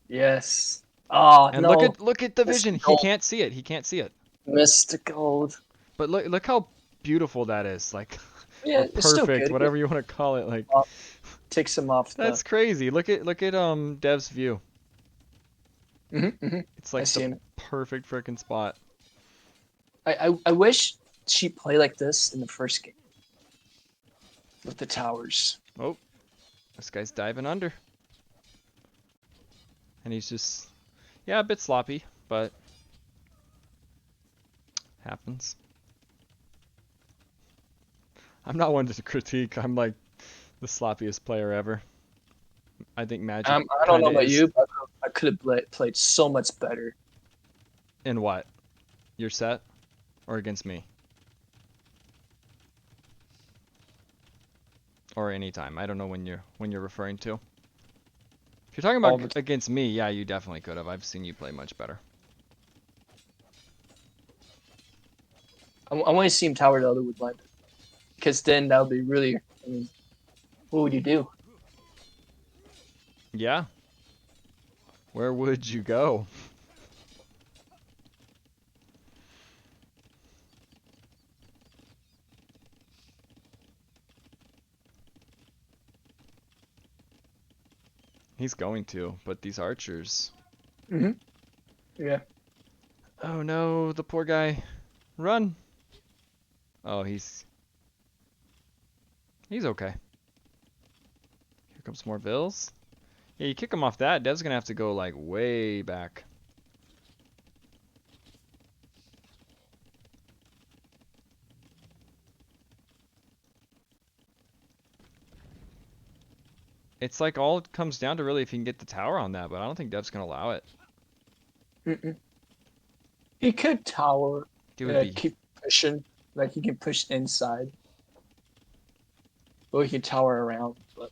Yes. Oh And no, look at the missed vision. the He gold. can't see it. He can't see it. Missed the gold. But look how beautiful that is. Like or Yeah, it's still perfect, good. It whatever you want to call it. Like takes him off the. that's crazy. Look at Dev's view. It's I like the see him. perfect freaking spot. I wish she played like this in the first game with the towers. Oh, this guy's diving under. And he's just yeah, a bit sloppy, but happens. I'm not one to critique. I'm like the sloppiest player ever. I think Magic I don't kind know of about is. you, but I could have played so much better. In what? Your set? Or against me? Or anytime. I don't know when you're referring to. If you're talking All about the against me, yeah, you definitely could have. I've seen you play much better. I want to see him tower the other wood line because then that would be really. I mean, what would you do? Yeah. Where would you go? He's going to, but these archers. Yeah. Oh no, the poor guy. Run. Oh, he's okay. Here comes more Vils. Yeah, you kick him off that, Dev's gonna have to go like way back. It's like all it comes down to really if he can get the tower on that, but I don't think Dev's gonna allow it. He could tower, It would be keep pushing, like he can push inside, or he can tower around. But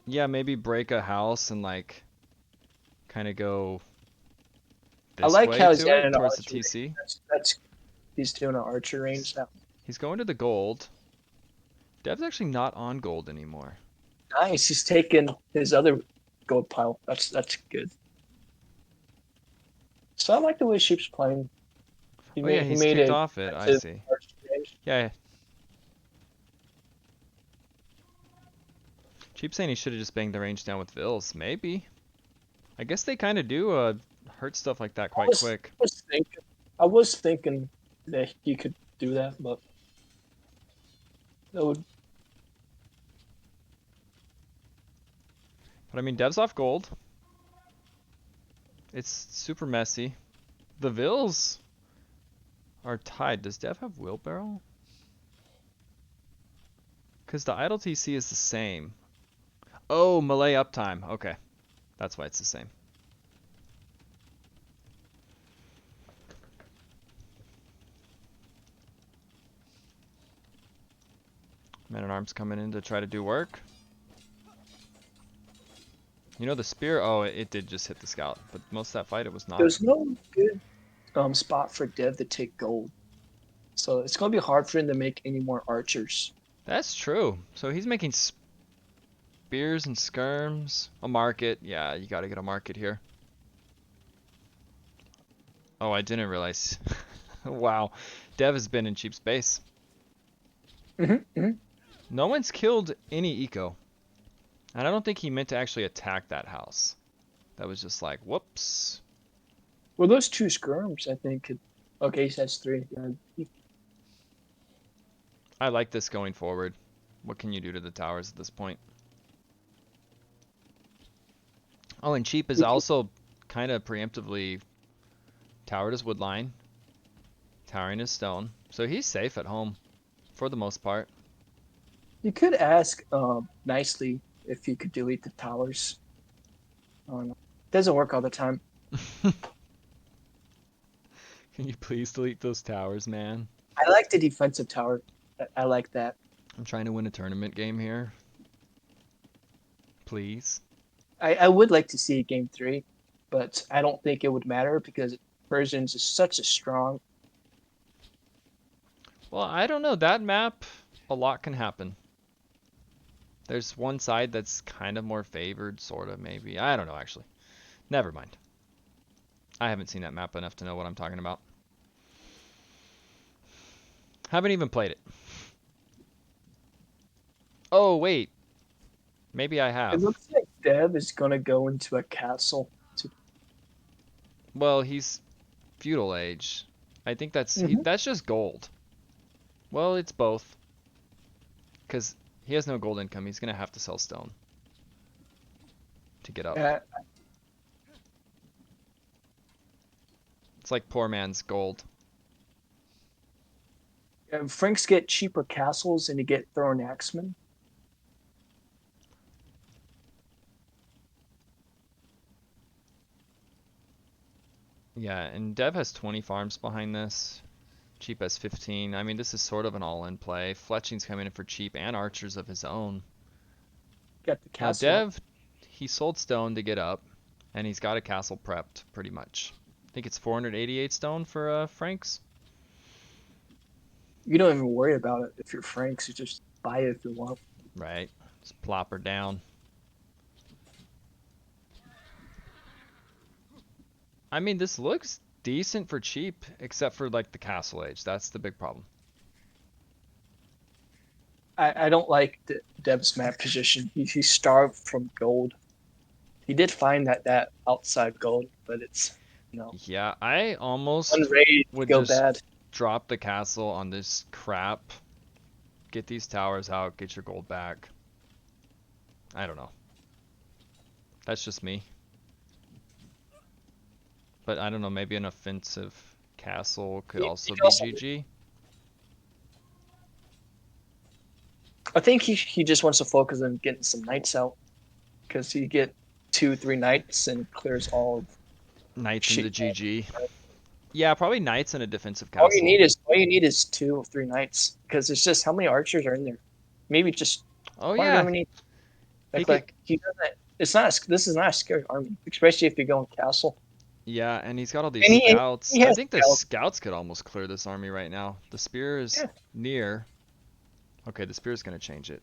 yeah, maybe break a house and like kind of go I this like way how he's to getting it an towards the archer range. TC. That's he's doing an archer range now. He's going to the gold. Dev's actually not on gold anymore. Nice. He's taking his other gold pile. That's good. So I like the way Sheep's playing. Oh yeah, He he's made kicked a off it. I defensive see. archer range. Yeah. Cheap saying he should have just banged the range down with Vils. Maybe. I guess they kind of do hurt stuff like that quite quick. I was thinking that he could do that, but that would. But I mean, Dev's off gold. It's super messy. The Vils are tied. Does Dev have wheelbarrow? Because the idle TC is the same. Oh, melee uptime. Okay. That's why it's the same. Man-at-Arms coming in to try to do work. You know the spear? Oh, it did just hit the scout, but most of that fight it was not. There's no good spot for Dev to take gold, so it's gonna be hard for him to make any more archers. That's true. So he's making spears and skirms. A market. Yeah, you gotta get a market here. Oh, I didn't realize. Wow. Dev has been in cheap space. No one's killed any eco. And I don't think he meant to actually attack that house. That was just like, whoops. Well, those two skirms, I think. Okay, he has 3. Yeah. I like this going forward. What can you do to the towers at this point? Oh, and Cheap is also kind of preemptively towered his wood line, towering his stone. So he's safe at home for the most part. You could ask nicely if you could delete the towers. Doesn't work all the time. Can you please delete those towers, man? I like the defensive tower. I like that. I'm trying to win a tournament game here. Please. I would like to see game 3, but I don't think it would matter because Persians is such a strong. Well, I don't know. That map, a lot can happen. There's one side that's kind of more favored, sort of, maybe. I don't know, actually. Never mind. I haven't seen that map enough to know what I'm talking about. Haven't even played it. Oh, wait. Maybe I have. It looks like Dev is going to go into a castle. Well, he's feudal age. I think that's that's just gold. Well, it's both. Because he has no gold income. He's going to have to sell stone to get up. It's like poor man's gold. Franks get cheaper castles and you get thrown axemen. Yeah, and Dev has 20 farms behind this. Cheap has 15. I mean, this is sort of an all-in play. Fletching's coming in for cheap and archers of his own. Got the Now, castle. Dev, he sold stone to get up, and he's got a castle prepped, pretty much. I think it's 488 stone for Franks. You don't even worry about it if you're Franks. You just buy it if you want. Right. Just plop her down. I mean, this looks decent for cheap, except for, like, the castle age. That's the big problem. I don't like Dev's map position. He's starved from gold. He did find that outside gold, but it's, Yeah, I almost would go just bad. drop the castle on this crap. Get these towers out, get your gold back. I don't know. That's just me. But I don't know, maybe an offensive castle could also be GG. I think he just wants to focus on getting some knights out. Because you get 2-3 knights and clears all of Knights into GG. Yeah, probably knights and a defensive castle. All you need is 2 or 3 knights. Because it's just how many archers are in there? Maybe just. Oh yeah. Like he doesn't. It's not. This is not a scary army, especially if you go in castle. Yeah, and he's got all these scouts. I think the scouts could almost clear this army right now. The spear is near. Okay, the spear is going to change it.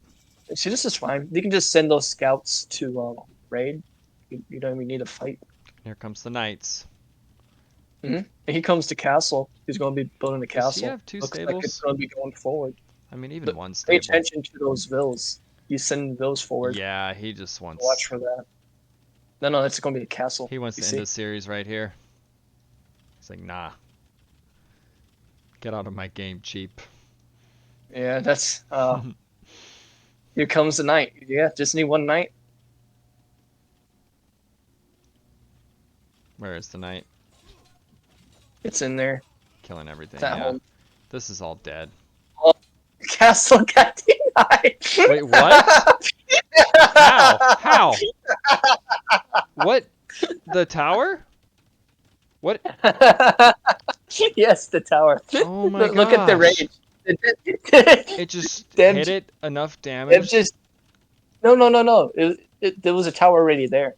See, this is fine. You can just send those scouts to raid. You don't even need to fight. Here comes the knights. And he comes to castle. He's going to be building the castle. Does he have 2 stables? Like it's going to be going forward. I mean, even one stable. Pay attention to those villas. You send those forward. Yeah, he just wants. Watch for that. No, it's going to be a castle. He wants to end the series right here. He's like, nah. Get out of my game, cheap. Yeah, that's. Here comes the knight. Yeah, just need 1 knight. Where is the knight? It's in there. Killing everything. Yeah. This is all dead. Oh, castle got denied. Wait, what? How? What? The tower? What? Yes, the tower. Oh my god. Look at the rage. It just Dev, hit it enough Dev damage. just no. There was a tower already there,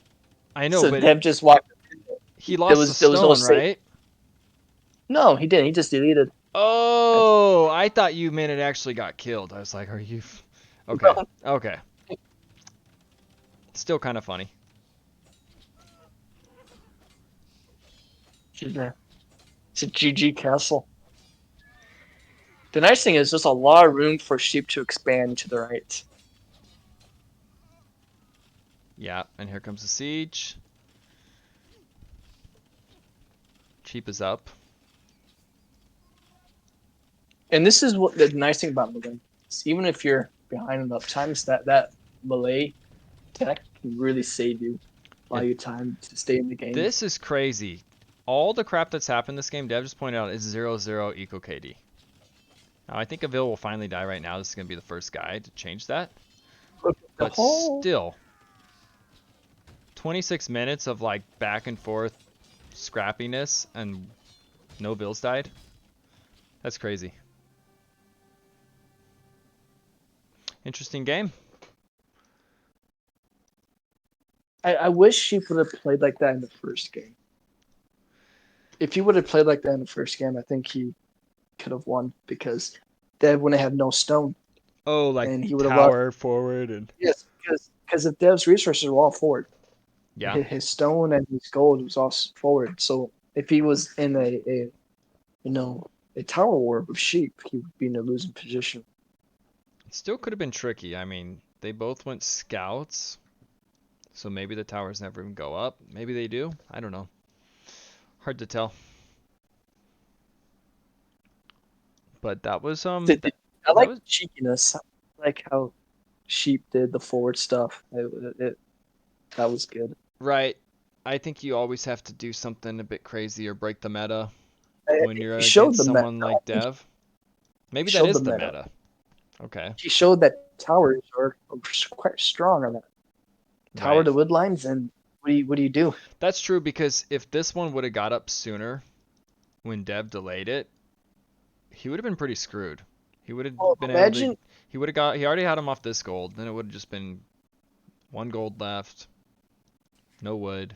I know, so but Dev just walked. he There lost the was no stone, save. right? No, he didn't. He just deleted. Oh, I thought you meant it actually got killed. I was like, are you? Okay, okay. Still kind of funny. It's a GG castle. The nice thing is there's a lot of room for sheep to expand to the right. Yeah, and here comes the siege. Cheap is up. And this is what the nice thing about Malay is. Even if you're behind enough times, that Malay tech can really save you, buy Yeah, you time to stay in the game. this is crazy. All the crap that's happened this game, Dev just pointed out, is 0-0 eco KD. Now, I think Avil will finally die right now. This is going to be the first guy to change that. Look at the But hole. still, 26 minutes of like back and forth scrappiness and no Vills died. That's crazy. Interesting game. I wish she would have played like that in the first game. If he would have played like that in the first game, I think he could have won because Dev wouldn't have no stone, Oh, like and he would have lost. tower forward and Yes, because if Dev's resources were all forward, yeah. his stone and his gold was all forward. So if he was in a you know a tower war with sheep, he would be in a losing position. Still could have been tricky. I mean, they both went scouts, so maybe the towers never even go up. Maybe they do. I don't know. Hard to tell. But that was I that like was cheekiness. I like how sheep did the forward stuff. That was good. right. I think you always have to do something a bit crazy or break the meta when you're He showed against the meta. someone like Dev. He Maybe that showed the is the meta. meta. Okay. He showed that towers are quite strong on that tower Right. to wood lines. And what do you do? That's true because if this one would have got up sooner when Dev delayed it, he would have been pretty screwed. He would Well, have been able to. imagine He would have got. He already had him off this gold. Then it would have just been one gold left. No wood.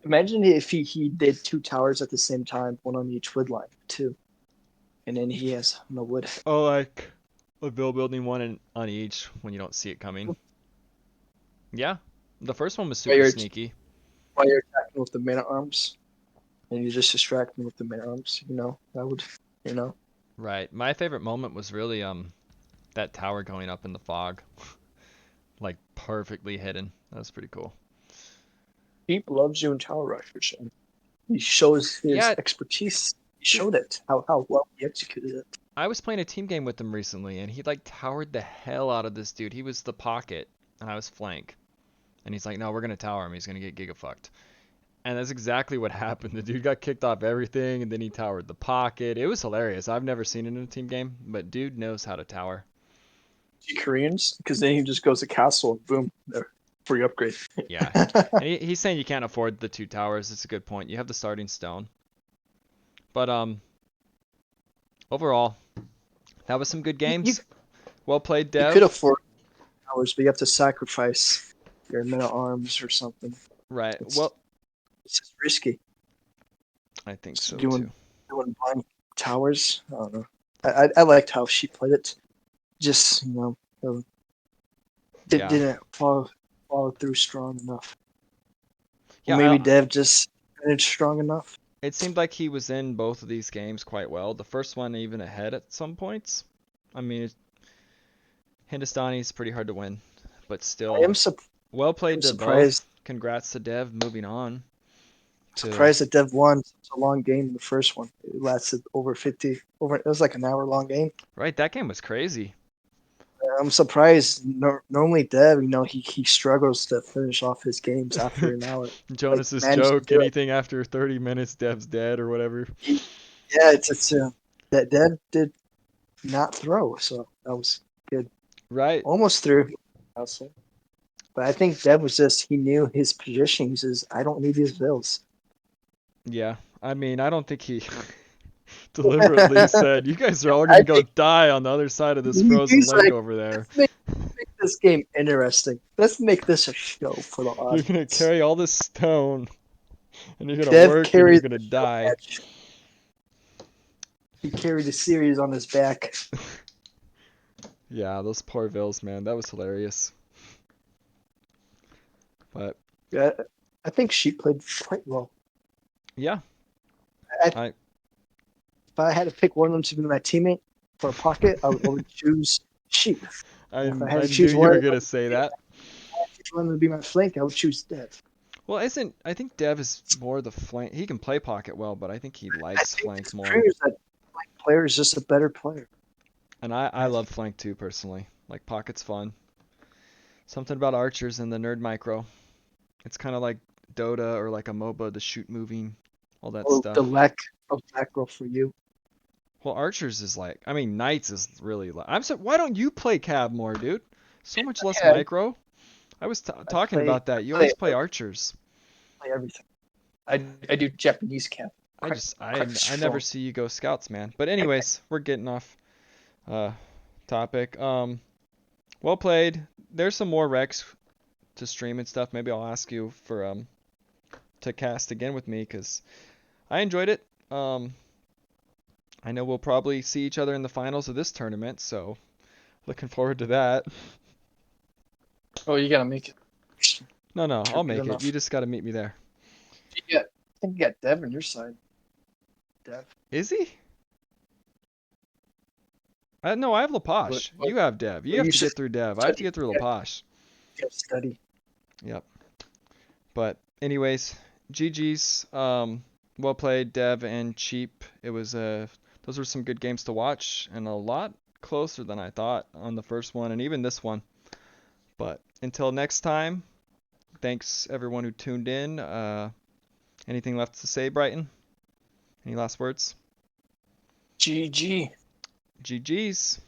Imagine if he did two towers at the same time, one on each wood line, too, and then he has no wood. Oh, like a bill building one on each when you don't see it coming. Yeah, the first one was While super you're sneaky. while you're attacking with the man at arms, and you just distract him with the man at arms. That would, you know, Right. My favorite moment was really that tower going up in the fog, like perfectly hidden. That was pretty cool. Pete loves you in Tower Rushers, and he shows his Yeah, expertise. He dude. showed it how well he executed it. I was playing a team game with him recently, and he like towered the hell out of this dude. He was the pocket, and I was flank. And he's like, no, we're gonna tower him. He's gonna get giga fucked. And that's exactly what happened. The dude got kicked off everything, and then he towered the pocket. It was hilarious. I've never seen it in a team game, but dude knows how to tower. Koreans, because then he just goes to castle and boom, there, free upgrade. Yeah. And he's saying you can't afford the two towers. It's a good point. You have the starting stone. But overall, that was some good you games. Well played, you could Dev. afford towers, but you have to sacrifice your men at arms or something. Right. It's Well, it's just risky. I think Just so doing too. doing blind towers. I don't know. I liked how she played it. Just Yeah. didn't follow through strong enough. Or Yeah, maybe Dev just finished strong enough. it seemed like he was in both of these games quite well. The first one even ahead at some points. I mean, Hindustani is pretty hard to win, but I still, am su- well played I'm to surprised both. Congrats to Dev. Moving on to surprised that Dev won such a long game in the first one. It lasted over 50 over. It was like an hour long game. right. That game was crazy. I'm surprised. Normally, Dev, he struggles to finish off his games after an hour. Like Jonas's managed to joke. do it. Anything after 30 minutes, Dev's dead or whatever. Yeah, it's that Dev did not throw, so that was good. Right. Almost through, I'll say. But I think Dev was just he knew his position. He says, "I don't need these bills." Yeah. I mean, I don't think he Deliberately said, you guys are all I gonna go think die on the other side of this frozen he's lake like, over there. let's make this game interesting. Let's make this a show for the You're gonna audience. carry all this stone, and you're gonna Dev work, and you're carries gonna the show die. match. He carried the series on his back. Yeah, those poor Vills, man. That was hilarious. But Yeah, I think she played quite well. yeah, I, I if I had to pick one of them to be my teammate for a pocket, I would always choose Sheep. I And if I had I to knew choose you one were of them gonna say that. to be my flank, I would choose Dev. Well, isn't I think Dev is more the flank. He can play pocket well, but I think he I likes think flank this more. proves that flank player is just a better player. And I love flank too personally. Like pocket's fun. Something about archers and the nerd micro. It's kind of like Dota or like a MOBA, the shoot moving, all that Oh, the stuff. lack of macro for you. Well, archers is like, I mean, knights is really. I'm so. Why don't you play cab more, dude? So much less Yeah, micro. I was I talking play, about that. You I play, always play archers. play everything. I do Japanese camp. I Quite just quite I never strong. see you go scouts, man. But anyways, we're getting off uh topic. Well played. There's some more Rex to stream and stuff. Maybe I'll ask you for to cast again with me because I enjoyed it. I know we'll probably see each other in the finals of this tournament, so looking forward to that. Oh, you gotta make it. No, I'll Good make it. You enough. just got to meet me there. Yeah, I think you got Dev on your side. Dev. Is he? No, I have What, Laposh. what, You have Dev. You what have you to said? get through Dev. I have to Study. get through Yeah, Laposh. you gotta study. Yep. But anyways, GG's. Well played, Dev and Cheap. It was those were some good games to watch and a lot closer than I thought on the first one and even this one. But until next time, thanks everyone who tuned in. Anything left to say, Brighton? Any last words? GG. GG's.